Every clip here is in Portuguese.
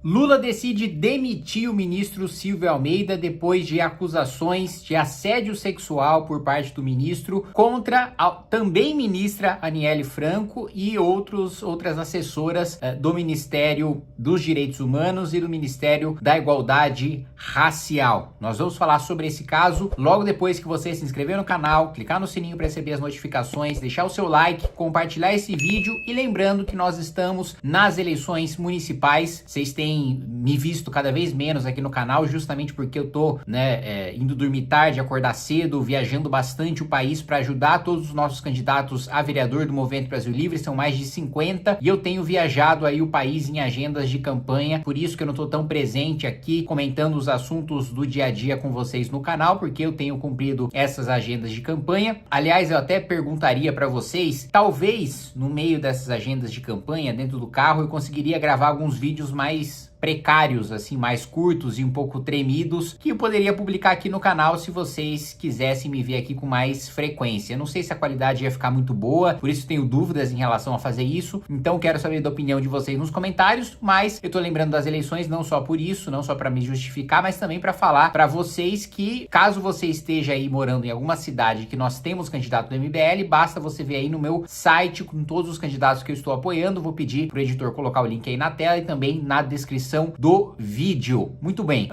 Lula decide demitir o ministro Silvio Almeida depois de acusações de assédio sexual por parte do ministro contra a também ministra Aniele Franco e outras assessoras do Ministério dos Direitos Humanos e do Ministério da Igualdade Racial. Nós vamos falar sobre esse caso logo depois que você se inscrever no canal, clicar no sininho para receber as notificações, deixar o seu like, compartilhar esse vídeo e lembrando que nós estamos nas eleições municipais. Vocês têm me visto cada vez menos aqui no canal, justamente porque eu tô indo dormir tarde, acordar cedo, viajando bastante o país para ajudar todos os nossos candidatos a vereador do Movimento Brasil Livre, são mais de 50, e eu tenho viajado aí o país em agendas de campanha, por isso que eu não tô tão presente aqui comentando os assuntos do dia a dia com vocês no canal, porque eu tenho cumprido essas agendas de campanha. Aliás, eu até perguntaria para vocês, talvez no meio dessas agendas de campanha, dentro do carro, eu conseguiria gravar alguns vídeos mais precários, assim, mais curtos e um pouco tremidos, que eu poderia publicar aqui no canal se vocês quisessem me ver aqui com mais frequência. Eu não sei se a qualidade ia ficar muito boa, por isso tenho dúvidas em relação a fazer isso, então quero saber da opinião de vocês nos comentários, mas eu tô lembrando das eleições não só por isso, não só para me justificar, mas também para falar para vocês que, caso você esteja aí morando em alguma cidade que nós temos candidato do MBL, basta você ver aí no meu site com todos os candidatos que eu estou apoiando. Vou pedir pro editor colocar o link aí na tela e também na descrição do vídeo. Muito bem,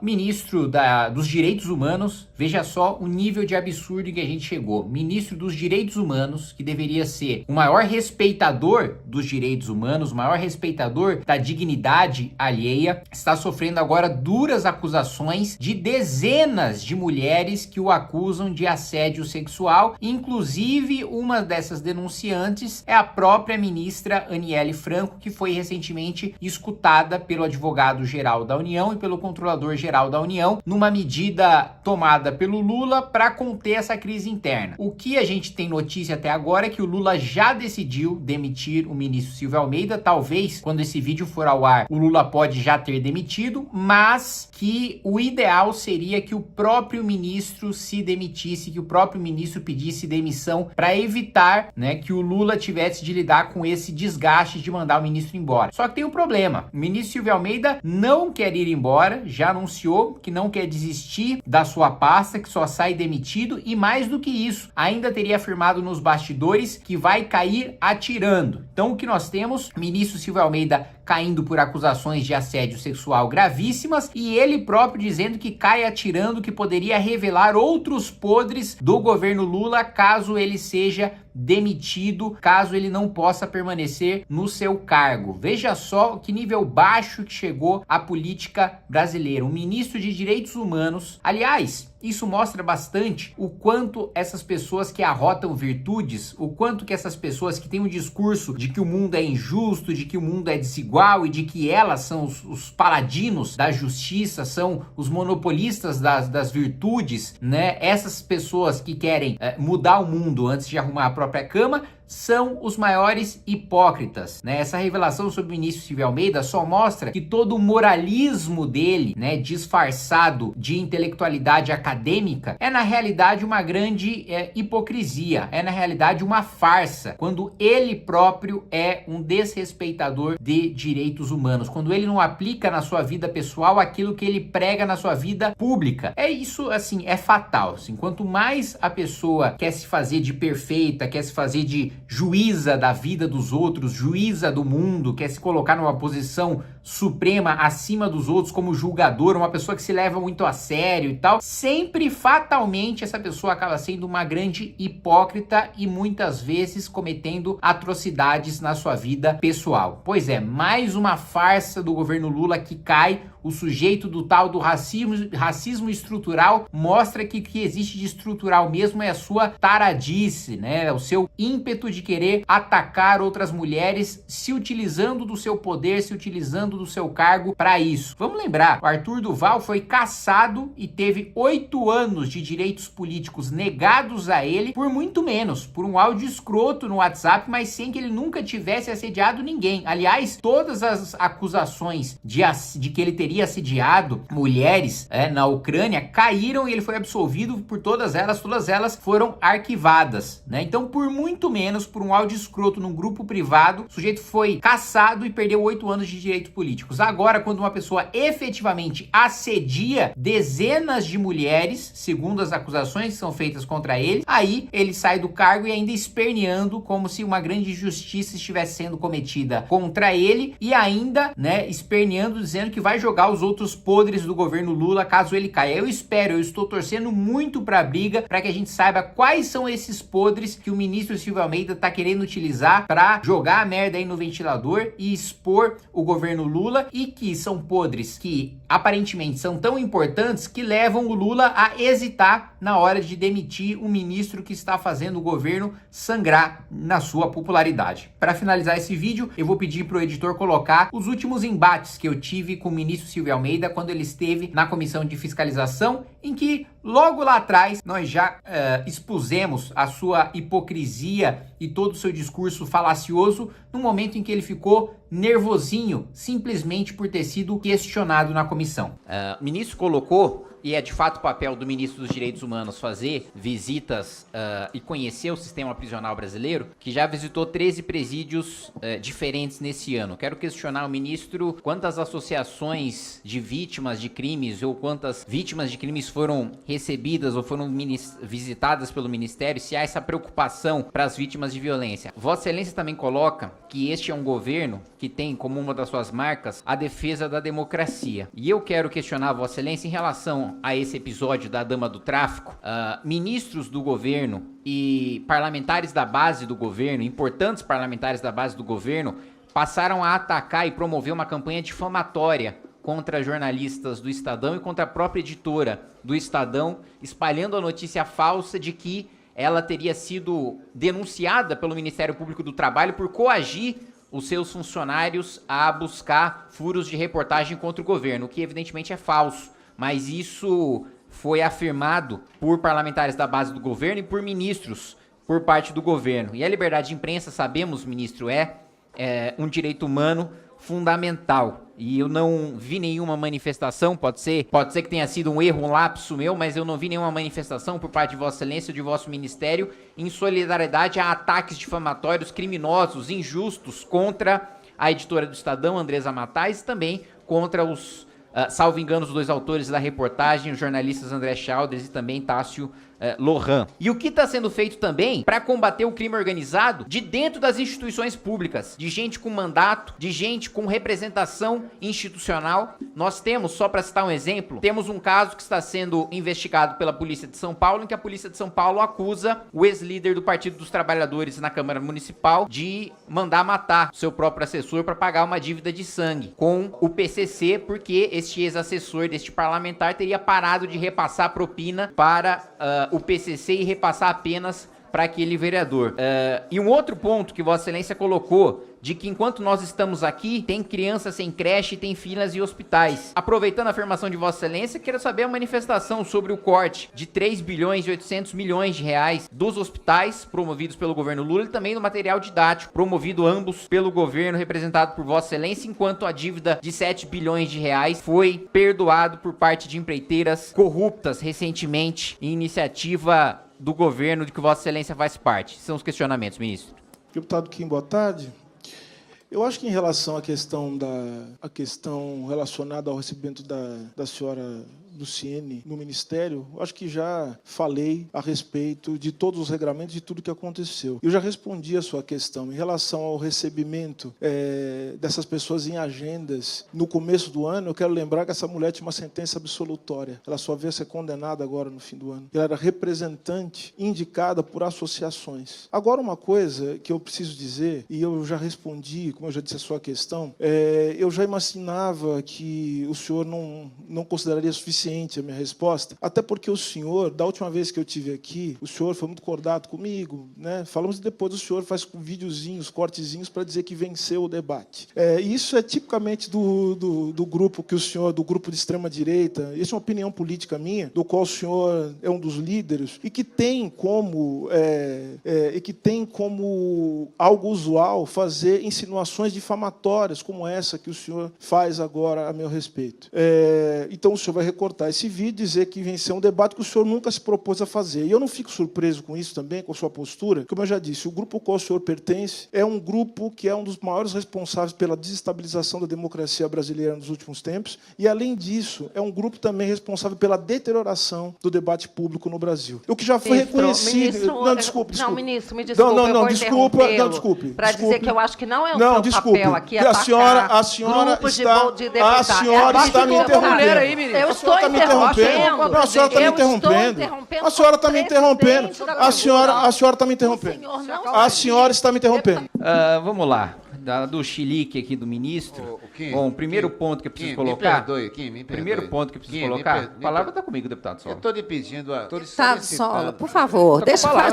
ministro dos Direitos Humanos, veja só o nível de absurdo em que a gente chegou. Ministro dos Direitos Humanos, que deveria ser o maior respeitador dos direitos humanos, o maior respeitador da dignidade alheia, está sofrendo agora duras acusações de dezenas de mulheres que o acusam de assédio sexual. Inclusive, uma dessas denunciantes é a própria ministra Aniele Franco, que foi recentemente escutada pelo advogado-geral da União e pelo controlador-geral da União, numa medida tomada pelo Lula para conter essa crise interna. O que a gente tem notícia até agora é que o Lula já decidiu demitir o ministro Silvio Almeida. Talvez, quando esse vídeo for ao ar, o Lula pode já ter demitido, mas que o ideal seria que o próprio ministro se demitisse, que o próprio ministro pedisse demissão para evitar, que o Lula tivesse de lidar com esse desgaste de mandar o ministro embora. Só que tem um problema. O ministro Silvio Almeida não quer ir embora, já anunciou que não quer desistir da sua pasta, que só sai demitido, e mais do que isso, ainda teria afirmado nos bastidores que vai cair atirando. Então o que nós temos? O ministro Silvio Almeida caindo por acusações de assédio sexual gravíssimas e ele próprio dizendo que cai atirando, que poderia revelar outros podres do governo Lula caso ele seja demitido, caso ele não possa permanecer no seu cargo. Veja só que nível baixo que chegou a política brasileira. Um ministro de Direitos Humanos, aliás, isso mostra bastante o quanto essas pessoas que arrotam virtudes, o quanto que essas pessoas que têm um discurso de que o mundo é injusto, de que o mundo é desigual e de que elas são os paladinos da justiça, são os monopolistas das virtudes, Essas pessoas que querem mudar o mundo antes de arrumar a própria cama, são os maiores hipócritas, Essa revelação sobre o ministro Silvio Almeida só mostra que todo o moralismo dele, disfarçado de intelectualidade acadêmica, é na realidade uma grande hipocrisia, é na realidade uma farsa, quando ele próprio é um desrespeitador de direitos humanos, quando ele não aplica na sua vida pessoal aquilo que ele prega na sua vida pública. Isso, assim, é fatal. Assim, quanto mais a pessoa quer se fazer de perfeita, quer se fazer de juíza da vida dos outros, juíza do mundo, quer se colocar numa posição suprema acima dos outros como julgador, uma pessoa que se leva muito a sério e tal, sempre fatalmente essa pessoa acaba sendo uma grande hipócrita e muitas vezes cometendo atrocidades na sua vida pessoal. Pois é, mais uma farsa do governo Lula que cai. O sujeito do tal do racismo estrutural mostra que o que existe de estrutural mesmo é a sua taradice, O seu ímpeto de querer atacar outras mulheres, se utilizando do seu poder, se utilizando do seu cargo para isso. Vamos lembrar, o Arthur Duval foi cassado e teve 8 anos de direitos políticos negados a ele por muito menos, por um áudio escroto no WhatsApp, mas sem que ele nunca tivesse assediado ninguém. Aliás, todas as acusações de que ele teria assediado mulheres na Ucrânia caíram e ele foi absolvido por todas elas foram arquivadas, Então, por muito menos, por um áudio escroto num grupo privado, o sujeito foi cassado e perdeu 8 anos de direitos políticos. Agora, quando uma pessoa efetivamente assedia dezenas de mulheres, segundo as acusações que são feitas contra ele, aí ele sai do cargo e ainda esperneando como se uma grande injustiça estivesse sendo cometida contra ele e ainda, né, esperneando, dizendo que vai jogar os outros podres do governo Lula caso ele caia. Eu estou torcendo muito pra briga, para que a gente saiba quais são esses podres que o ministro Silvio Almeida tá querendo utilizar para jogar a merda aí no ventilador e expor o governo Lula, e que são podres que aparentemente são tão importantes que levam o Lula a hesitar na hora de demitir o ministro que está fazendo o governo sangrar na sua popularidade. Para finalizar esse vídeo, eu vou pedir pro editor colocar os últimos embates que eu tive com o ministro Silvio Almeida quando ele esteve na comissão de fiscalização, em que logo lá atrás nós já expusemos a sua hipocrisia e todo o seu discurso falacioso no momento em que ele ficou nervosinho simplesmente por ter sido questionado na comissão. O ministro colocou, e é de fato o papel do ministro dos Direitos Humanos fazer visitas e conhecer o sistema prisional brasileiro, que já visitou 13 presídios diferentes nesse ano. Quero questionar o ministro quantas associações de vítimas de crimes ou quantas vítimas de crimes foram recebidas ou foram visitadas pelo Ministério, se há essa preocupação para as vítimas de violência. Vossa Excelência também coloca que este é um governo que tem como uma das suas marcas a defesa da democracia. E eu quero questionar a Vossa Excelência em relação a esse episódio da Dama do Tráfico. Ministros do governo e parlamentares da base do governo, importantes parlamentares da base do governo, passaram a atacar e promover uma campanha difamatória contra jornalistas do Estadão e contra a própria editora do Estadão, espalhando a notícia falsa de que ela teria sido denunciada pelo Ministério Público do Trabalho por coagir os seus funcionários a buscar furos de reportagem contra o governo, o que evidentemente é falso, mas isso foi afirmado por parlamentares da base do governo e por ministros por parte do governo. E a liberdade de imprensa, sabemos, ministro, é um direito humano fundamental. E eu não vi nenhuma manifestação, pode ser que tenha sido um erro, um lapso meu, mas eu não vi nenhuma manifestação por parte de Vossa Excelência ou de vosso ministério em solidariedade a ataques difamatórios, criminosos, injustos contra a editora do Estadão, Andresa Matais, e também contra os, salvo engano, os dois autores da reportagem, os jornalistas André Chalders e também Tássio Lohan. E o que está sendo feito também para combater o crime organizado de dentro das instituições públicas, de gente com mandato, de gente com representação institucional. Nós temos, só para citar um exemplo, temos um caso que está sendo investigado pela Polícia de São Paulo, em que a Polícia de São Paulo acusa o ex-líder do Partido dos Trabalhadores na Câmara Municipal de mandar matar seu próprio assessor para pagar uma dívida de sangue com o PCC, porque este ex-assessor deste parlamentar teria parado de repassar propina para o PCC e repassar apenas para aquele vereador. E um outro ponto que Vossa Excelência colocou, de que enquanto nós estamos aqui, tem crianças sem creche, tem filas em hospitais. Aproveitando a afirmação de Vossa Excelência, quero saber a manifestação sobre o corte de 3 bilhões e 800 milhões de reais dos hospitais promovidos pelo governo Lula e também do material didático, promovido ambos pelo governo representado por Vossa Excelência, enquanto a dívida de 7 bilhões de reais foi perdoado por parte de empreiteiras corruptas recentemente em iniciativa do governo de que Vossa Excelência faz parte. São os questionamentos, ministro. Deputado Kim, boa tarde. Eu acho que em relação à questão relacionada ao recebimento da senhora Luciene no Ministério, eu acho que já falei a respeito de todos os regramentos, de tudo que aconteceu. Eu já respondi a sua questão em relação ao recebimento dessas pessoas em agendas no começo do ano. Eu quero lembrar que essa mulher tinha uma sentença absolutória. Ela só veio a ser condenada agora no fim do ano. Ela era representante indicada por associações. Agora, uma coisa que eu preciso dizer, e eu já respondi, como eu já disse a sua questão, eu já imaginava que o senhor não consideraria suficiente a minha resposta, até porque o senhor, da última vez que eu tive aqui, o senhor foi muito cordato comigo, né? Falamos e depois o senhor faz videozinhos, cortezinhos para dizer que venceu o debate. Isso é tipicamente do grupo que o senhor, do grupo de extrema direita. Isso é uma opinião política minha, do qual o senhor é um dos líderes e que tem como algo usual fazer insinuações difamatórias como essa que o senhor faz agora a meu respeito. Então o senhor vai recordar cortar esse vídeo e dizer que venceu um debate que o senhor nunca se propôs a fazer. E eu não fico surpreso com isso também, com a sua postura. Como eu já disse, o grupo ao qual o senhor pertence é um grupo que é um dos maiores responsáveis pela desestabilização da democracia brasileira nos últimos tempos e, além disso, é um grupo também responsável pela deterioração do debate público no Brasil. O que já foi reconhecido... Não, desculpe. Não, ministro, me desculpe. Não, desculpe. Para dizer que eu acho que não é o seu papel aqui atacar a senhora grupos está, de deputados. a senhora está me interrompendo. Eu estou interrompendo. Não, a senhora está me interrompendo. A senhora está me interrompendo. A senhora está me interrompendo. A senhora está me interrompendo. Vamos lá. Do chilique aqui do ministro. Bom, o primeiro ponto que eu preciso colocar. Me perdoe. Primeiro ponto que eu preciso colocar. A palavra está comigo, deputado Sola. Eu estou lhe pedindo. Deputado Sola, por favor,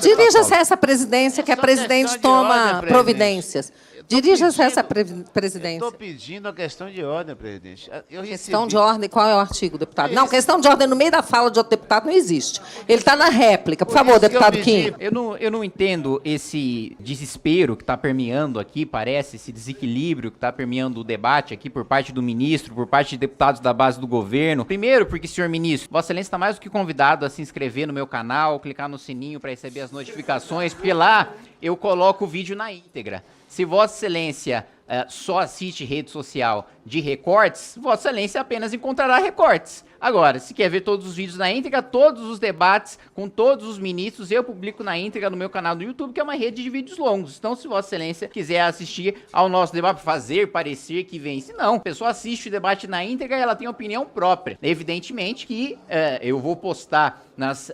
dirija-se a essa presidência, que a presidente toma providências. Dirija-se a essa presidência. Estou pedindo a questão de ordem, presidente. Questão de ordem, qual é o artigo, deputado? Não, questão de ordem no meio da fala de outro deputado não existe. Ele está na réplica. Por favor, deputado Kim. Eu não entendo esse desespero que está permeando aqui, parece, esse desequilíbrio que está permeando o debate aqui por parte do ministro, por parte de deputados da base do governo. Primeiro, porque, senhor ministro, Vossa Excelência está mais do que convidado a se inscrever no meu canal, clicar no sininho para receber as notificações, porque lá eu coloco o vídeo na íntegra. Se Vossa Excelência só assiste rede social de recortes, Vossa Excelência apenas encontrará recortes. Agora, se quer ver todos os vídeos na íntegra, todos os debates com todos os ministros, eu publico na íntegra no meu canal do YouTube, que é uma rede de vídeos longos. Então, se Vossa Excelência quiser assistir ao nosso debate, fazer parecer que vence, não. A pessoa assiste o debate na íntegra e ela tem opinião própria. Evidentemente que eu vou postar nas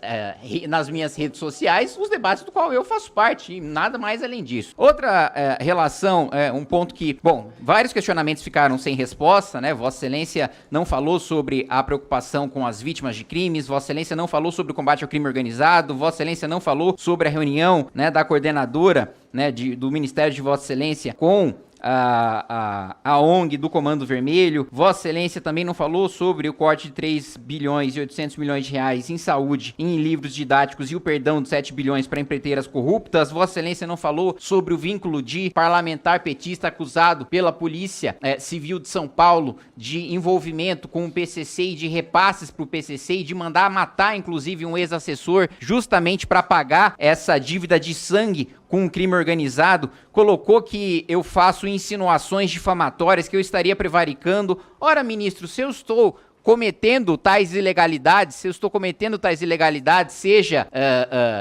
minhas redes sociais os debates do qual eu faço parte, e nada mais além disso. Outra relação, um ponto que, bom, vários questionamentos ficaram sem resposta, né? Vossa Excelência não falou sobre a preocupação com as vítimas de crimes, Vossa Excelência não falou sobre o combate ao crime organizado, Vossa Excelência não falou sobre a reunião, né, da coordenadora, né, do Ministério de Vossa Excelência com a ONG do Comando Vermelho. Vossa Excelência também não falou sobre o corte de 3 bilhões e 800 milhões de reais em saúde, em livros didáticos e o perdão de 7 bilhões para empreiteiras corruptas. Vossa Excelência não falou sobre o vínculo de parlamentar petista acusado pela Polícia Civil de São Paulo de envolvimento com o PCC e de repasses para o PCC e de mandar matar, inclusive, um ex-assessor justamente para pagar essa dívida de sangue com um crime organizado. Colocou que eu faço insinuações difamatórias, que eu estaria prevaricando. Ora, ministro, se eu estou cometendo tais ilegalidades, seja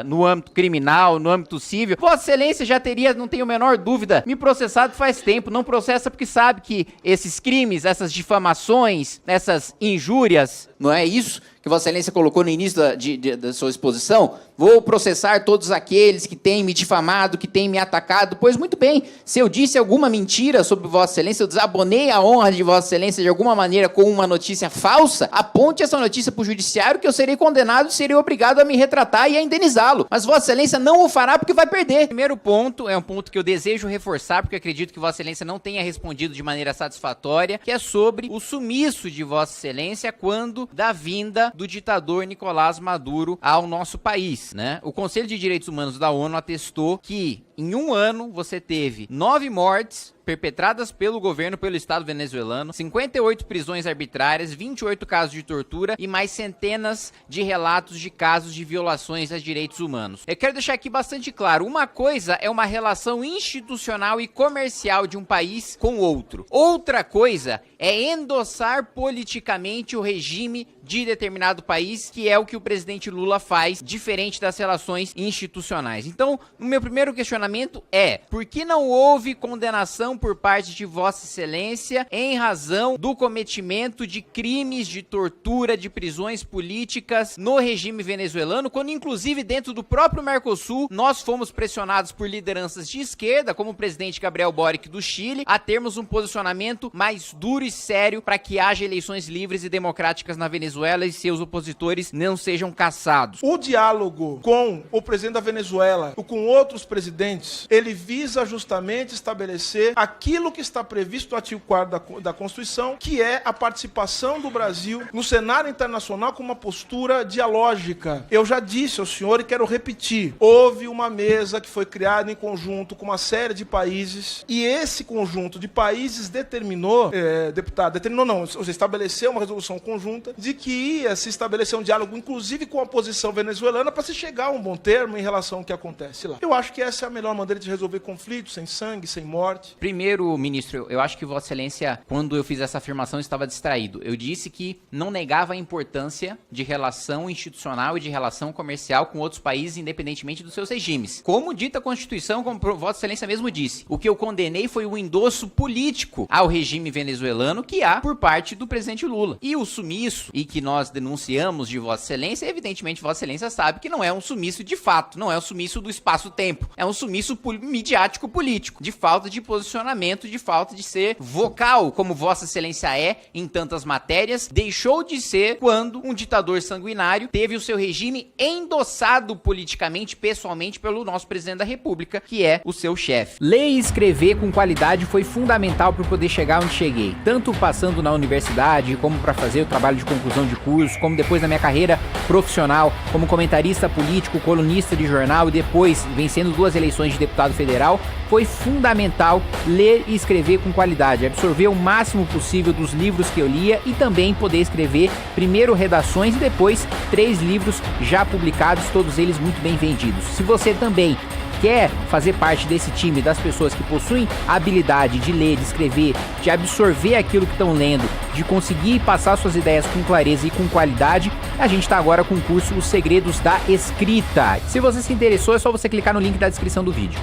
no âmbito criminal, no âmbito civil, Vossa Excelência já teria, não tenho a menor dúvida, me processado faz tempo. Não processa porque sabe que esses crimes, essas difamações, essas injúrias, não é isso que Vossa Excelência colocou no início da sua exposição? Vou processar todos aqueles que têm me difamado, que têm me atacado. Pois muito bem, se eu disse alguma mentira sobre Vossa Excelência, eu desabonei a honra de Vossa Excelência de alguma maneira com uma notícia falsa, aponte essa notícia para o judiciário que eu serei condenado e serei obrigado a me retratar e a indenizá-lo. Mas Vossa Excelência não o fará porque vai perder. O primeiro ponto é um ponto que eu desejo reforçar, porque eu acredito que Vossa Excelência não tenha respondido de maneira satisfatória, que é sobre o sumiço de Vossa Excelência quando da vinda do ditador Nicolás Maduro ao nosso país, né? O Conselho de Direitos Humanos da ONU atestou que em um ano você teve 9 mortes perpetradas pelo governo, pelo Estado venezuelano, 58 prisões arbitrárias, 28 casos de tortura e mais centenas de relatos de casos de violações aos direitos humanos. Eu quero deixar aqui bastante claro, uma coisa é uma relação institucional e comercial de um país com outro. Outra coisa é endossar politicamente o regime de determinado país, que é o que o presidente Lula faz, diferente das relações institucionais. Então, o meu primeiro questionamento é: por que não houve condenação por parte de Vossa Excelência em razão do cometimento de crimes de tortura, de prisões políticas no regime venezuelano, quando inclusive dentro do próprio Mercosul nós fomos pressionados por lideranças de esquerda, como o presidente Gabriel Boric do Chile, a termos um posicionamento mais duro e sério para que haja eleições livres e democráticas na Venezuela e seus opositores não sejam caçados. O diálogo com o presidente da Venezuela ou com outros presidentes, ele visa justamente estabelecer aquilo que está previsto no artigo 4º da Constituição, que é a participação do Brasil no cenário internacional com uma postura dialógica. Eu já disse ao senhor e quero repetir, houve uma mesa que foi criada em conjunto com uma série de países e esse conjunto de países estabeleceu uma resolução conjunta de que ia se estabelecer um diálogo, inclusive com a oposição venezuelana, para se chegar a um bom termo em relação ao que acontece lá. Eu acho que essa é a melhor maneira de resolver conflitos, sem sangue, sem morte. Primeiro, ministro, eu acho que Vossa Excelência, quando eu fiz essa afirmação, estava distraído. Eu disse que não negava a importância de relação institucional e de relação comercial com outros países, independentemente dos seus regimes. Como dita a Constituição, como Vossa Excelência mesmo disse, o que eu condenei foi o endosso político ao regime venezuelano que há por parte do presidente Lula. E o sumiço, e que nós denunciamos de Vossa Excelência, evidentemente Vossa Excelência sabe que não é um sumiço de fato, não é um sumiço do espaço-tempo, é um sumiço midiático-político, de falta de posicionamento, de falta de ser vocal, como Vossa Excelência é em tantas matérias, deixou de ser quando um ditador sanguinário teve o seu regime endossado politicamente, pessoalmente, pelo nosso presidente da República, que é o seu chefe. Ler e escrever com qualidade foi fundamental para poder chegar onde cheguei, tanto passando na universidade, como para fazer o trabalho de conclusão de curso, como depois na minha carreira profissional, como comentarista político, colunista de jornal e depois vencendo 2 eleições de deputado federal. Foi fundamental ler e escrever com qualidade, absorver o máximo possível dos livros que eu lia e também poder escrever primeiro redações e depois 3 livros já publicados, todos eles muito bem vendidos. Se você também quer fazer parte desse time das pessoas que possuem a habilidade de ler, de escrever, de absorver aquilo que estão lendo, de conseguir passar suas ideias com clareza e com qualidade, a gente está agora com o curso Os Segredos da Escrita. Se você se interessou, é só você clicar no link da descrição do vídeo.